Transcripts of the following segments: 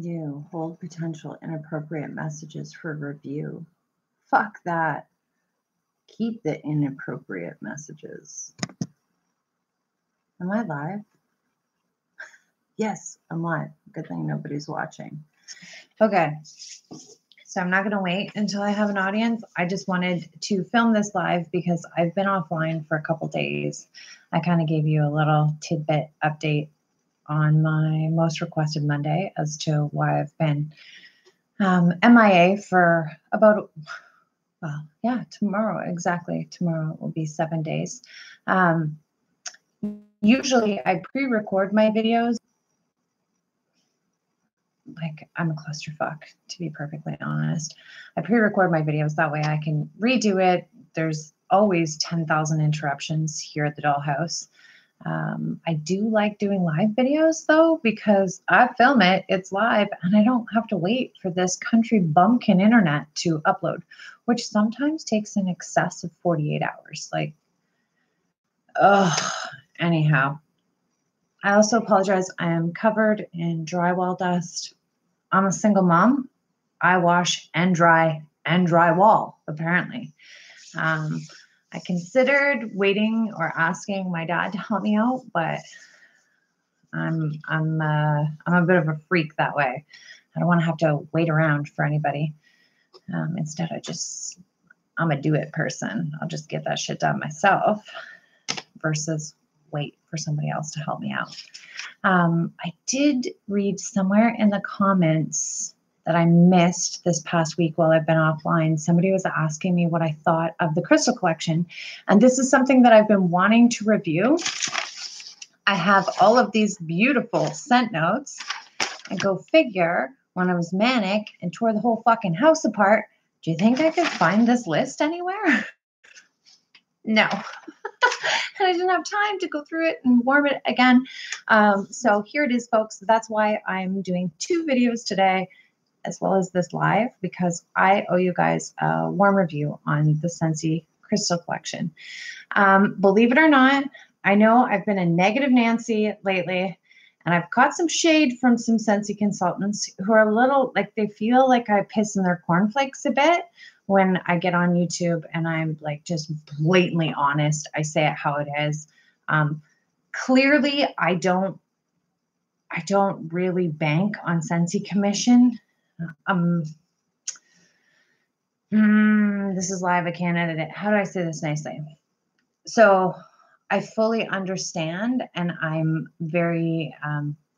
You hold potential inappropriate messages for review. Fuck that. Keep the inappropriate messages. Am I live? Yes, I'm live. Good thing nobody's watching. Okay. So I'm not going to wait until I have an audience. I just wanted to film this live because I've been offline for a couple days. I kind of gave you a little tidbit update on my most requested Monday as to why I've been MIA for about, well, yeah, tomorrow, exactly. Tomorrow will be 7 days. Usually I pre-record my videos. Like, I'm a clusterfuck, to be perfectly honest. I pre-record my videos. That way I can redo it. There's always 10,000 interruptions here at the Dollhouse. I do like doing live videos, though, because I film it, it's live, and I don't have to wait for this country bumpkin internet to upload, which sometimes takes in excess of 48 hours. Like, anyhow. I also apologize. I am covered in drywall dust. I'm a single mom. I wash and dry and drywall, apparently. I considered waiting or asking my dad to help me out, but I'm a bit of a freak that way. I don't want to have to wait around for anybody. Instead, I'm a do-it person. I'll just get that shit done myself versus wait for somebody else to help me out. I did read somewhere in the comments that I missed this past week while I've been offline. Somebody was asking me what I thought of the crystal collection. And this is something that I've been wanting to review. I have all of these beautiful scent notes. And go figure, when I was manic and tore the whole fucking house apart, do you think I could find this list anywhere? No. And I didn't have time to go through it and warm it again. So here it is, folks. That's why I'm doing 2 videos today, as well as this live, because I owe you guys a warm review on the Scentsy crystal collection. Believe it or not, I know I've been a negative Nancy lately, and I've caught some shade from some Scentsy consultants who are a little, like, they feel like I piss in their cornflakes a bit when I get on YouTube and I'm like just blatantly honest. I say it how it is. Clearly, I don't really bank on Scentsy commission. This is live. I can't edit it. How do I say this nicely? So I fully understand, and I'm very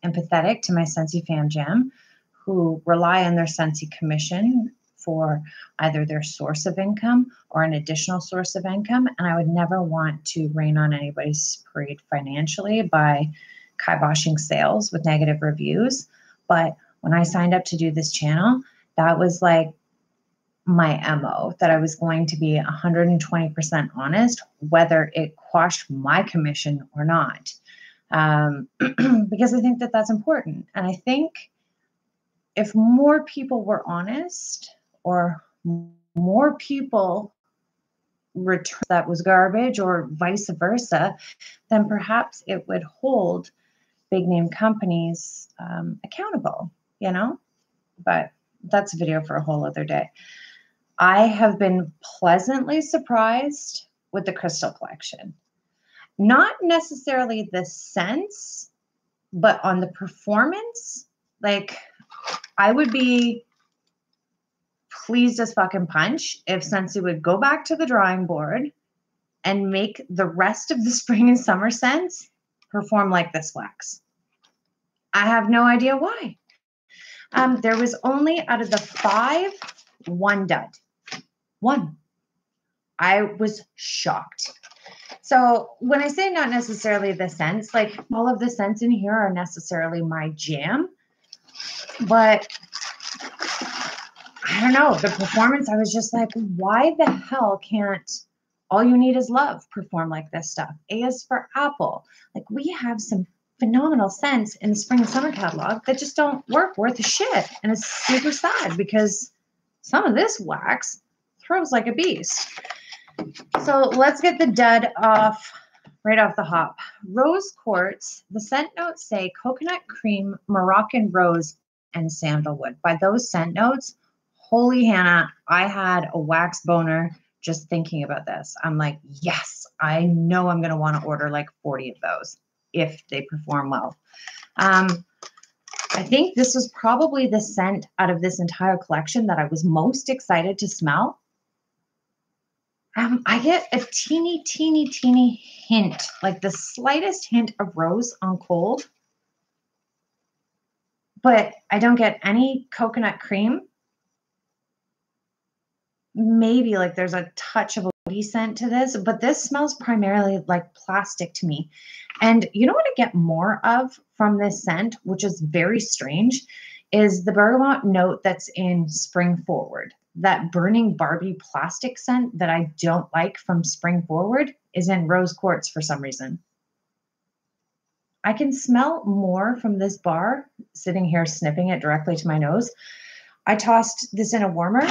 empathetic to my Scentsy fam jam who rely on their Scentsy commission for either their source of income or an additional source of income. And I would never want to rain on anybody's parade financially by kiboshing sales with negative reviews. But when I signed up to do this channel, that was like my MO, that I was going to be 120% honest, whether it quashed my commission or not. Because I think that that's important. And I think if more people were honest, or more people return that was garbage, or vice versa, then perhaps it would hold big name companies accountable, you know? But that's a video for a whole other day. I have been pleasantly surprised with the crystal collection. Not necessarily the scents, but on the performance. Like, I would be pleased as fucking punch if Scentsy would go back to the drawing board and make the rest of the spring and summer scents perform like this wax. I have no idea why. There was only, out of the 5, 1 dud. 1. I was shocked. So when I say not necessarily the scents, like, all of the scents in here are necessarily my jam, but I don't know, the performance, I was just like, why the hell can't All You Need Is Love perform like this stuff? A is for Apple. Like, we have some phenomenal scents in the spring and summer catalog that just don't work worth a shit. And it's super sad because some of this wax throws like a beast. So let's get the dud off right off the hop. Rose quartz. The scent notes say coconut cream, Moroccan rose, and sandalwood. By those scent notes, holy Hannah, I had a wax boner just thinking about this. I'm like, yes, I know I'm going to want to order like 40 of those if they perform well. I think this was probably the scent out of this entire collection that I was most excited to smell. I get a teeny, teeny, teeny hint, like the slightest hint of rose on cold, but I don't get any coconut cream. Maybe like there's a touch of a woody scent to this, but this smells primarily like plastic to me. And you know what I get more of from this scent, which is very strange, is the bergamot note that's in Spring Forward. That burning Barbie plastic scent that I don't like from Spring Forward is in Rose Quartz for some reason. I can smell more from this bar sitting here sniffing it directly to my nose. I tossed this in a warmer.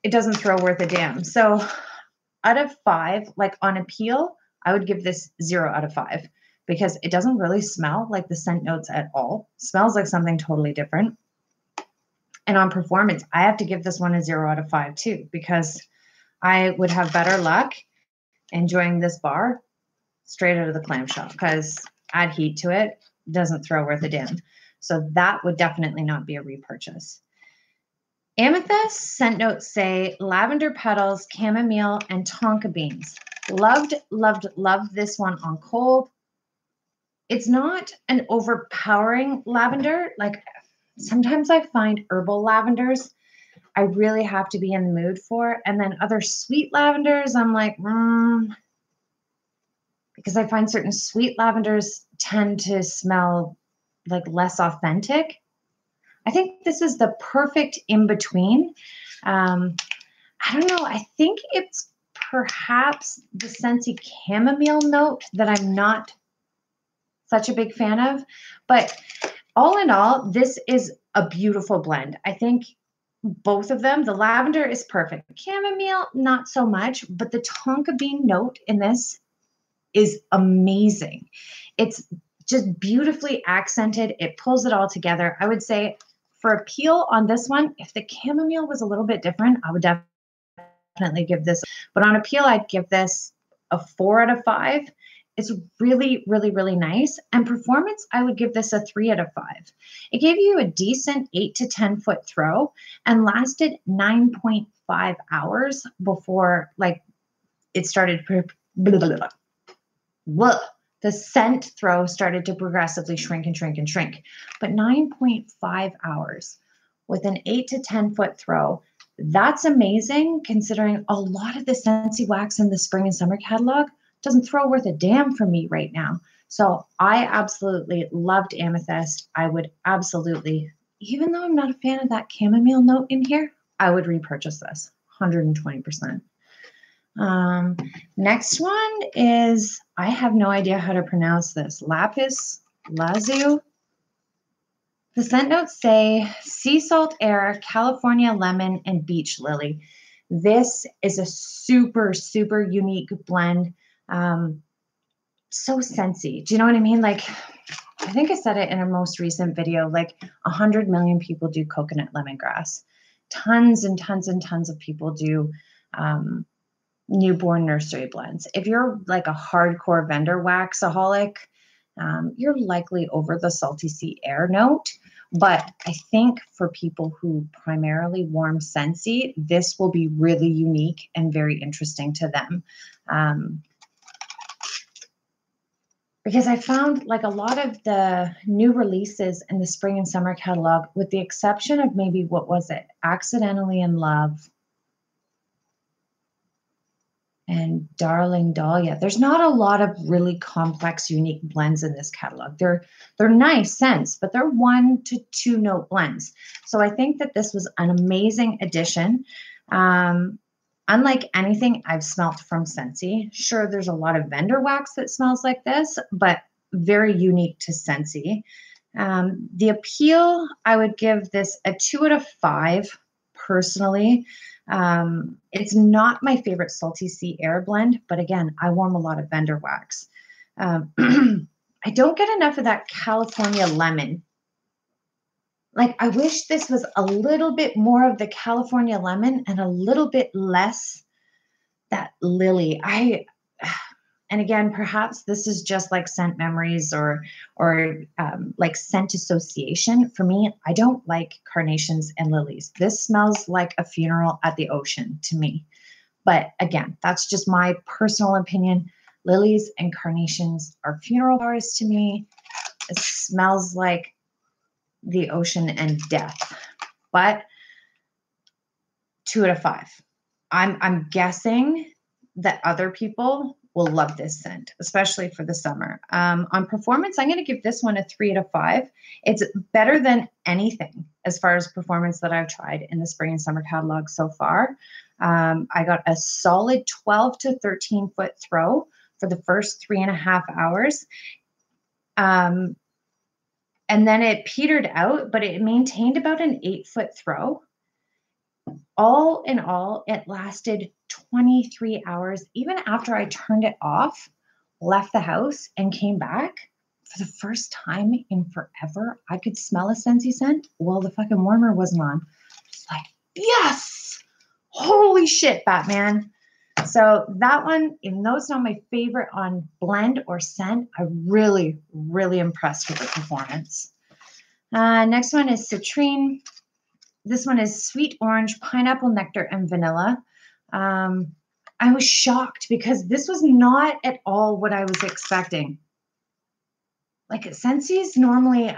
It doesn't throw worth a damn. So out of 5, like on appeal, I would give this 0 out of 5 because it doesn't really smell like the scent notes at all. It smells like something totally different. And on performance, I have to give this one a 0 out of 5 too, because I would have better luck enjoying this bar straight out of the clamshell because add heat to it, doesn't throw worth a damn. So that would definitely not be a repurchase. Amethyst scent notes say lavender petals, chamomile, and tonka beans. Loved, loved, loved this one on cold. It's not an overpowering lavender. Like sometimes I find herbal lavenders I really have to be in the mood for. And then other sweet lavenders, I'm like, because I find certain sweet lavenders tend to smell like less authentic. I think this is the perfect in between. I don't know. I think it's perhaps the Scentsy chamomile note that I'm not such a big fan of. But all in all, this is a beautiful blend. I think both of them, the lavender is perfect. Chamomile, not so much, but the tonka bean note in this is amazing. It's just beautifully accented. It pulls it all together. I would say for appeal on this one, if the chamomile was a little bit different, I would definitely give this. But on appeal, I'd give this a 4 out of 5. It's really, really, really nice. And performance, I would give this a 3 out of 5. It gave you a decent 8 to 10 foot throw and lasted 9.5 hours before like it started. The scent throw started to progressively shrink and shrink and shrink. But 9.5 hours with an 8 to 10 foot throw, that's amazing considering a lot of the Scentsy wax in the spring and summer catalog doesn't throw worth a damn for me right now. So I absolutely loved Amethyst. I would absolutely, even though I'm not a fan of that chamomile note in here, I would repurchase this 120%. Next one is, I have no idea how to pronounce this. Lapis lazuli. The scent notes say sea salt air, California lemon, and beach lily. This is a super, super unique blend. So Scentsy. Do you know what I mean? Like, I think I said it in a most recent video, like 100 million people do coconut lemongrass. Tons and tons and tons of people do newborn nursery blends. If you're like a hardcore vendor waxaholic, you're likely over the salty sea air note. But I think for people who primarily warm Scentsy, this will be really unique and very interesting to them. Because I found like a lot of the new releases in the spring and summer catalog, with the exception of maybe, what was it? Accidentally in Love and Darling Dahlia. There's not a lot of really complex, unique blends in this catalog. They're nice scents, but they're 1 to 2 note blends. So I think that this was an amazing addition. Unlike anything I've smelt from Scentsy, sure, there's a lot of vendor wax that smells like this, but very unique to Scentsy. The appeal, I would give this a 2 out of 5 personally. It's not my favorite salty sea air blend, but again, I warm a lot of vendor wax. I don't get enough of that California lemon Like, I wish this was a little bit more of the California lemon and a little bit less that lily. And again, perhaps this is just like scent memories or like scent association. For me, I don't like carnations and lilies. This smells like a funeral at the ocean to me. But again, that's just my personal opinion. Lilies and carnations are funeral flowers to me. It smells like the ocean and death. But 2 out of 5. I'm guessing that other people will love this scent, especially for the summer. On performance, I'm going to give this one a 3 out of 5. It's better than anything as far as performance that I've tried in the spring and summer catalog so far. I got a solid 12 to 13 foot throw for the first 3.5 hours. And then it petered out, but it maintained about an 8-foot throw. All in all, it lasted 23 hours. Even after I turned it off, left the house, and came back, for the first time in forever, I could smell a Scentsy scent while the fucking warmer wasn't on. It's like, yes! Holy shit, Batman. So that one, even though it's not my favorite on blend or scent, I'm really, really impressed with the performance. Next one is Citrine. This one is sweet orange, pineapple nectar, and vanilla. I was shocked because this was not at all what I was expecting. Like Scentsy is normally,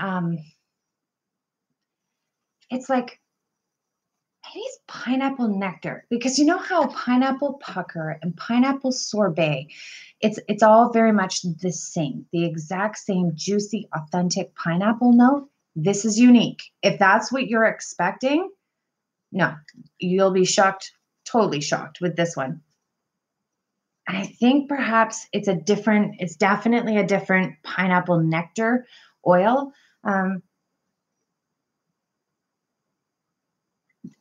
it's like, maybe it's pineapple nectar, because you know how pineapple pucker and pineapple sorbet, it's all very much the same, the exact same juicy, authentic pineapple note. This is unique. If that's what you're expecting, no, you'll be shocked, totally shocked with this one. And I think perhaps it's definitely a different pineapple nectar oil.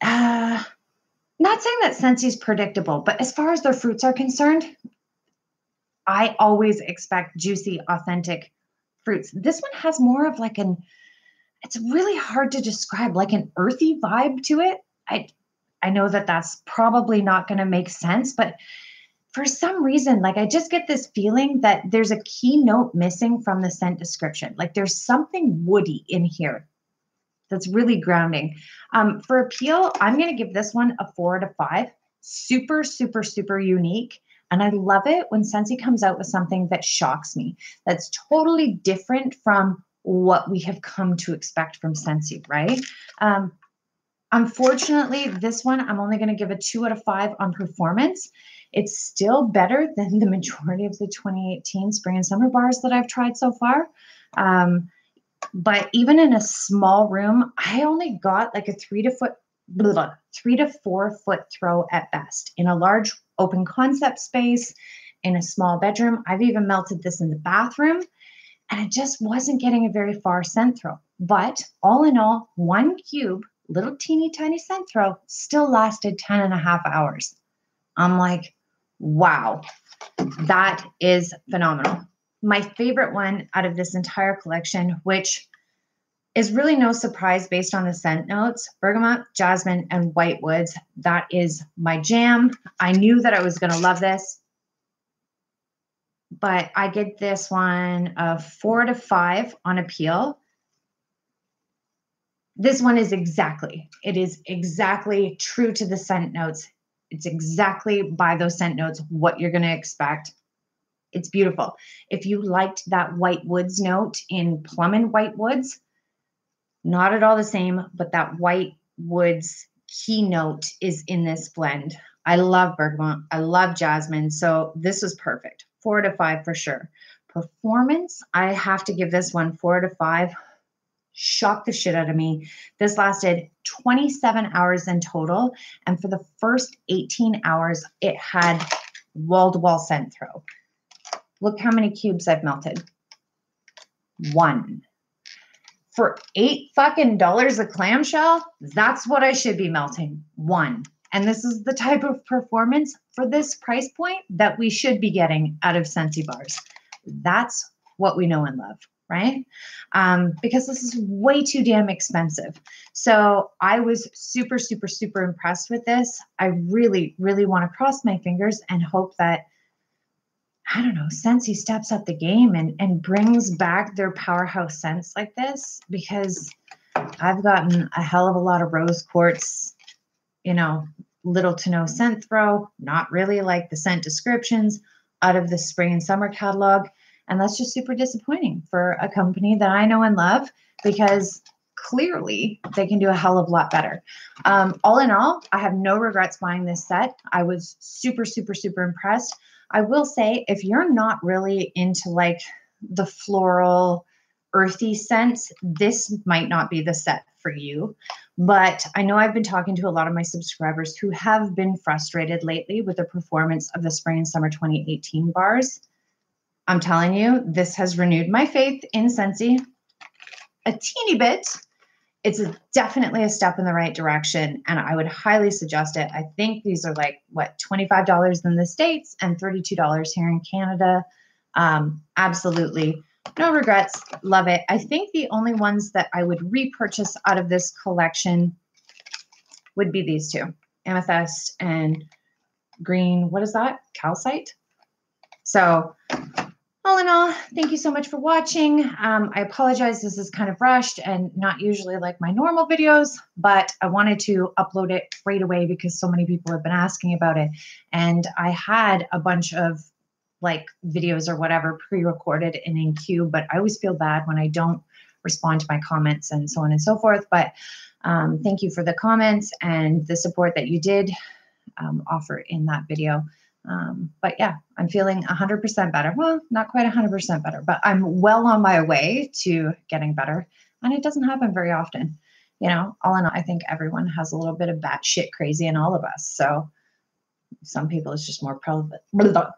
Not saying that Scentsy is predictable, but as far as their fruits are concerned, I always expect juicy, authentic fruits. This one has more of like it's really hard to describe, like an earthy vibe to it. I know that that's probably not going to make sense, but for some reason, like I just get this feeling that there's a key note missing from the scent description. Like there's something woody in here that's really grounding. For appeal, I'm going to give this one a 4 out of 5. Super, super, super unique. And I love it when Scentsy comes out with something that shocks me, that's totally different from what we have come to expect from Scentsy, right? Unfortunately, this one, I'm only going to give a 2 out of 5 on performance. It's still better than the majority of the 2018 spring and summer bars that I've tried so far. But even in a small room, I only got like a 3 to 4 foot throw at best. In a large open concept space, in a small bedroom, I've even melted this in the bathroom, and it just wasn't getting a very far scent throw. But all in all, 1 cube, little teeny tiny scent throw, still lasted 10.5 hours. I'm like, wow, that is phenomenal. My favorite one out of this entire collection, which is really no surprise based on the scent notes, bergamot, jasmine, and white woods. That is my jam. I knew that I was going to love this, but I get this one a 4 out of 5 on appeal. This one is exactly true to the scent notes. It's exactly by those scent notes what you're going to expect. It's beautiful. If you liked that white woods note in Plum and White Woods, not at all the same, but that white woods keynote is in this blend. I love bergamot. I love jasmine. So this was perfect. 4 out of 5 for sure. Performance, I have to give this one 4 out of 5. Shocked the shit out of me. This lasted 27 hours in total. And for the first 18 hours, it had wall-to-wall scent throw. Look how many cubes I've melted. 1. For $8 fucking a clamshell, that's what I should be melting. 1. And this is the type of performance for this price point that we should be getting out of Scentsy bars. That's what we know and love. right? Because this is way too damn expensive. So I was super, super, super impressed with this. I really, really want to cross my fingers and hope that, I don't know, Scentsy steps up the game and brings back their powerhouse scents like this, because I've gotten a hell of a lot of rose quartz, little to no scent throw, not really like the scent descriptions out of the spring and summer catalog. And that's just super disappointing for a company that I know and love, because clearly they can do a hell of a lot better. All in all, I have no regrets buying this set. I was super, super, super impressed. I will say, if you're not really into like the floral, earthy scents, this might not be the set for you. But I know I've been talking to a lot of my subscribers who have been frustrated lately with the performance of the spring and summer 2018 bars. I'm telling you, this has renewed my faith in Scentsy a teeny bit. It's definitely a step in the right direction, and I would highly suggest it. I think these are like, what, $25 in the States and $32 here in Canada. Absolutely. No regrets. Love it. I think the only ones that I would repurchase out of this collection would be these two, amethyst and green. What is that? Calcite. So all in all, thank you so much for watching. I apologize, this is kind of rushed and not usually like my normal videos, but I wanted to upload it right away because so many people have been asking about it. And I had a bunch of like videos or whatever pre-recorded and in queue, but I always feel bad when I don't respond to my comments and so on and so forth. But thank you for the comments and the support that you did offer in that video. But yeah, I'm feeling 100% better. Well, not quite 100% better, but I'm well on my way to getting better. And it doesn't happen very often. All in all, I think everyone has a little bit of batshit crazy in all of us. So some people it's just more prevalent.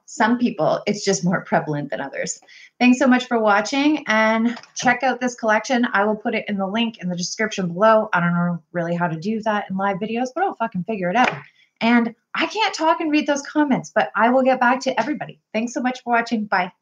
Some people it's just more prevalent than others. Thanks so much for watching, and check out this collection. I will put it in the link in the description below. I don't know really how to do that in live videos, but I'll fucking figure it out. And I can't talk and read those comments, but I will get back to everybody. Thanks so much for watching. Bye.